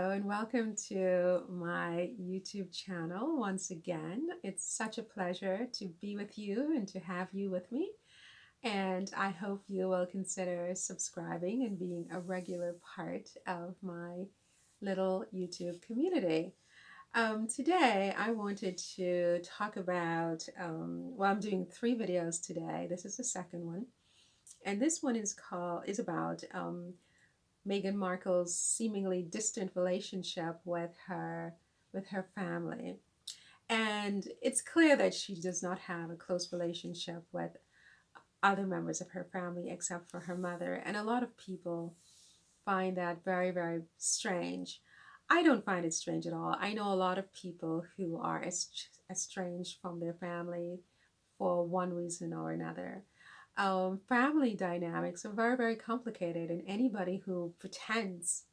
Hello and welcome to my YouTube channel once again. It's such a pleasure to be with you and to have you with me. And I hope you will consider subscribing and being a regular part of my little YouTube community. Today, I wanted to talk about, well, I'm doing three videos today. This is the second one. And this one is about Meghan Markle's seemingly distant relationship with her family. And it's clear that she does not have a close relationship with other members of her family except for her mother. And a lot of people find that very, very strange. I don't find it strange at all. I know a lot of people who are estranged from their family for one reason or another. Family dynamics are very, very complicated, and anybody who pretends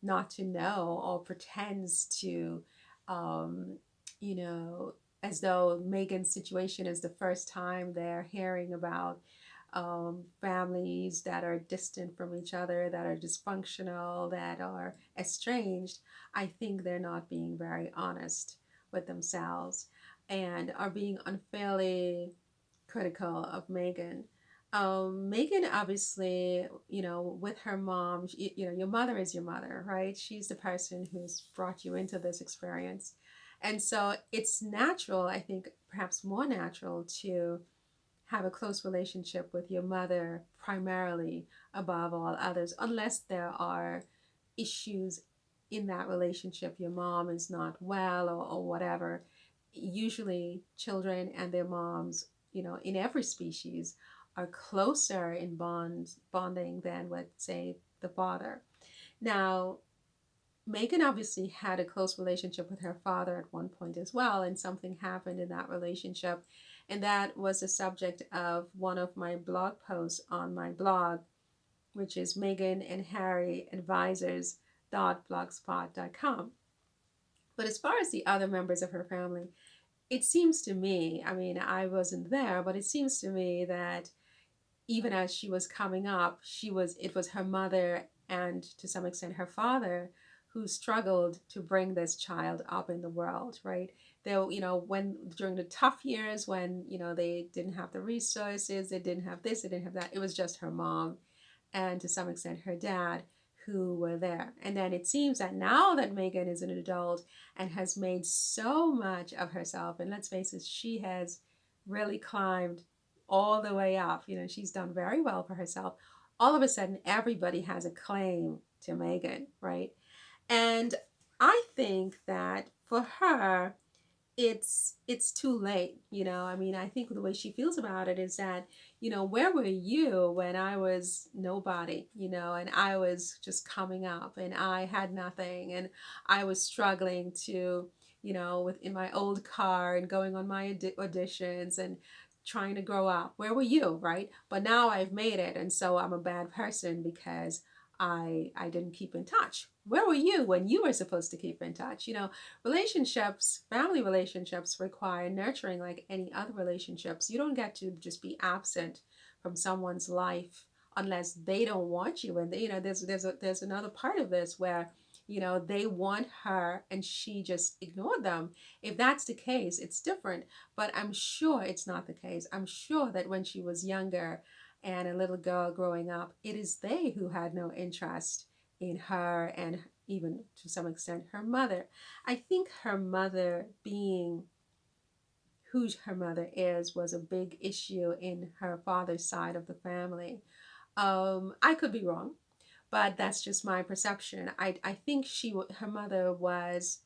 not to know or pretends to, um, you know, as though Megan's situation is the first time they're hearing about families that are distant from each other, that are dysfunctional, that are estranged, I think they're not being very honest with themselves and are being unfairly critical of Meghan. Meghan, obviously, with her mom, your mother is your mother, right? She's the person who's brought you into this experience. And so it's natural, I think, perhaps more natural to have a close relationship with your mother primarily above all others, unless there are issues in that relationship. Your mom is not well or whatever. Usually, children and their moms, in every species, are closer in bonding than with, say, the father. Now, Megan obviously had a close relationship with her father at one point as well, and something happened in that relationship. And that was the subject of one of my blog posts on my blog, which is Meghan and Harry Advisors.blogspot.com. But as far as the other members of her family, it seems to me, I mean, I wasn't there, but it seems to me that even as she was coming up, it was her mother and to some extent her father who struggled to bring this child up in the world, right? They, when during the tough years when, they didn't have the resources, they didn't have this, they didn't have that, it was just her mom and to some extent her dad who were there. And then it seems that now that Meghan is an adult and has made so much of herself, and let's face it, she has really climbed all the way up. She's done very well for herself. All of a sudden, everybody has a claim to Meghan, right? And I think that for her, it's too late. I mean, I think the way she feels about it is that, where were you when I was nobody, and I was just coming up and I had nothing and I was struggling to, in my old car and going on my auditions and trying to grow up. Where were you, right? But now I've made it, and so I'm a bad person because I didn't keep in touch. Where were you when you were supposed to keep in touch? Relationships, family relationships require nurturing like any other relationships. You don't get to just be absent from someone's life unless they don't want you. And there's another part of this where they want her and she just ignored them. If that's the case, it's different. But I'm sure it's not the case. I'm sure that when she was younger and a little girl growing up, it is they who had no interest in her and even to some extent her mother. I think her mother being who her mother is was a big issue in her father's side of the family. I could be wrong, but that's just my perception. I think her mother was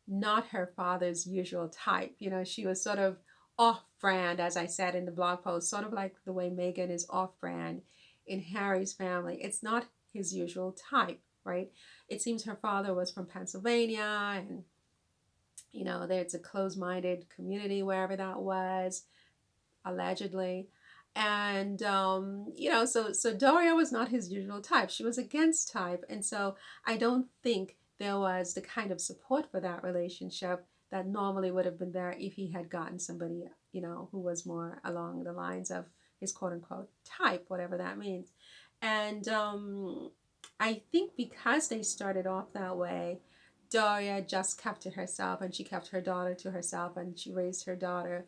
not her father's usual type. She was sort of off brand, as I said in the blog post, sort of like the way Meghan is off brand in Harry's family. It's not his usual type, right? It seems her father was from Pennsylvania, and there's a closed-minded community wherever that was, allegedly. And so Doria was not his usual type. She was against type, and so I don't think there was the kind of support for that relationship that normally would have been there if he had gotten somebody who was more along the lines of his quote unquote type, whatever that means. And I think because they started off that way, Doria just kept to herself, and she kept her daughter to herself, and she raised her daughter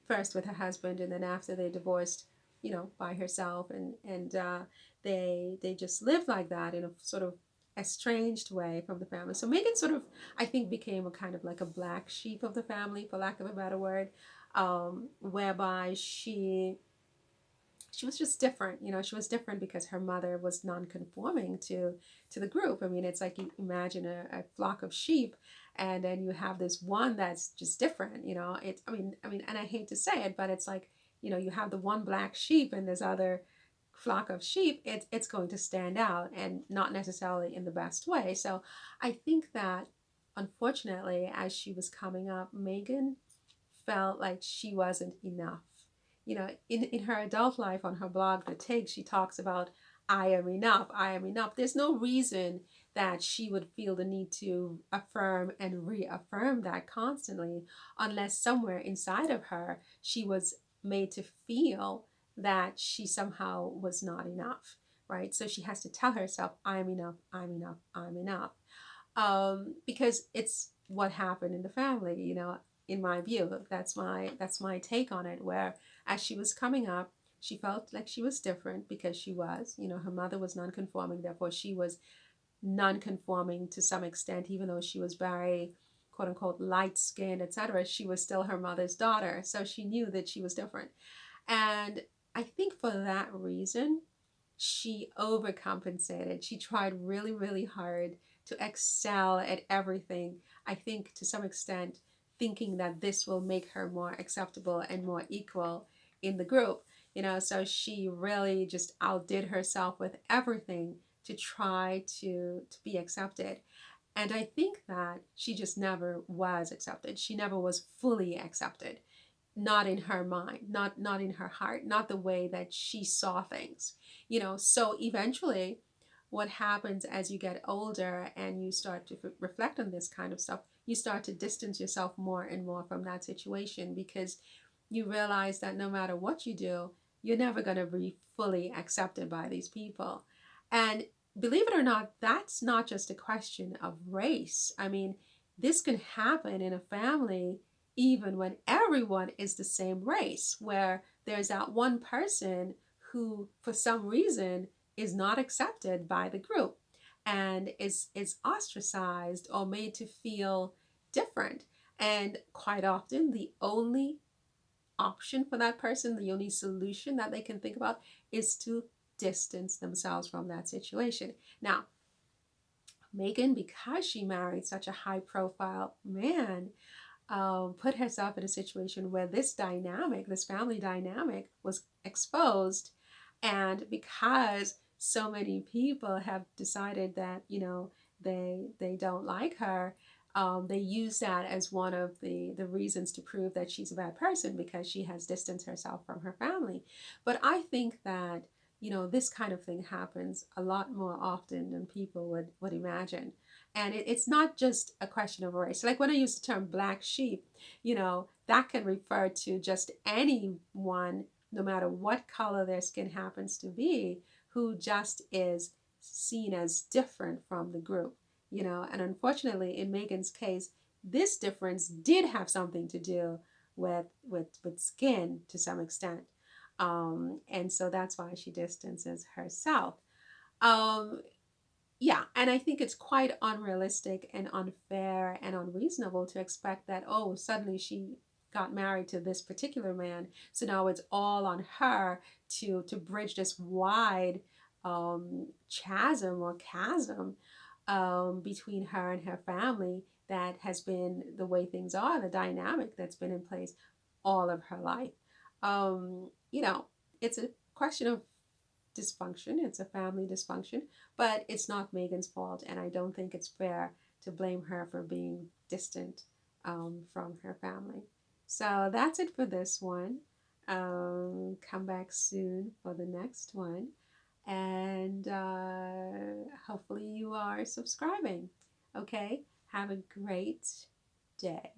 first with her husband, and then after they divorced, by herself, and they just lived like that in a sort of estranged way from the family. So Megan sort of, I think, became a kind of like a black sheep of the family, for lack of a better word, whereby she was just different. She was different because her mother was non-conforming to the group. I mean, it's like you imagine a flock of sheep, and then you have this one that's just different. It's I mean, and I hate to say it, but it's like, you have the one black sheep and this other flock of sheep. It's going to stand out, and not necessarily in the best way. So I think that, unfortunately, as she was coming up, Megan felt like she wasn't enough. In her adult life, on her blog, The Take, she talks about, I am enough, I am enough. There's no reason that she would feel the need to affirm and reaffirm that constantly, unless somewhere inside of her she was made to feel that she somehow was not enough, right? So she has to tell herself, I'm enough, I'm enough, I'm enough, because it's what happened in the family. In my view, that's my take on it. Where as she was coming up, she felt like she was different because she was. Her mother was non-conforming, therefore she was non-conforming to some extent, even though she was very quote unquote light skinned, etc. She was still her mother's daughter, so she knew that she was different. And I think for that reason, she overcompensated. She tried really, really hard to excel at everything. I think to some extent, thinking that this will make her more acceptable and more equal in the group. So she really just outdid herself with everything to try to be accepted. And I think that she just never was accepted. She never was fully accepted, not in her mind, not in her heart, not the way that she saw things. So eventually, what happens as you get older and you start to reflect on this kind of stuff, you start to distance yourself more and more from that situation, because you realize that no matter what you do, you're never going to be fully accepted by these people. And believe it or not, that's not just a question of race. I mean, this can happen in a family even when everyone is the same race, where there's that one person who, for some reason, is not accepted by the group and is ostracized or made to feel different. And quite often, the only option for that person, the only solution that they can think about, is to distance themselves from that situation. Now, Megan, because she married such a high profile man, put herself in a situation where this family dynamic, was exposed. And because so many people have decided that, they don't like her, they use that as one of the reasons to prove that she's a bad person, because she has distanced herself from her family. But I think that, this kind of thing happens a lot more often than people would imagine. And it's not just a question of race. Like when I use the term black sheep, that can refer to just anyone, no matter what color their skin happens to be, who just is seen as different from the group. And unfortunately, in Megan's case, this difference did have something to do with skin to some extent. And so that's why she distances herself. Um, yeah, and I think it's quite unrealistic and unfair and unreasonable to expect that, oh, suddenly she got married to this particular man, so now it's all on her to bridge this wide chasm or chasm between her and her family, that has been the way things are, the dynamic that's been in place all of her life. It's a question of dysfunction. It's a family dysfunction, but it's not Megan's fault, and I don't think it's fair to blame her for being distant from her family. So that's it for this one. Come back soon for the next one, and hopefully you are subscribing. Okay, have a great day.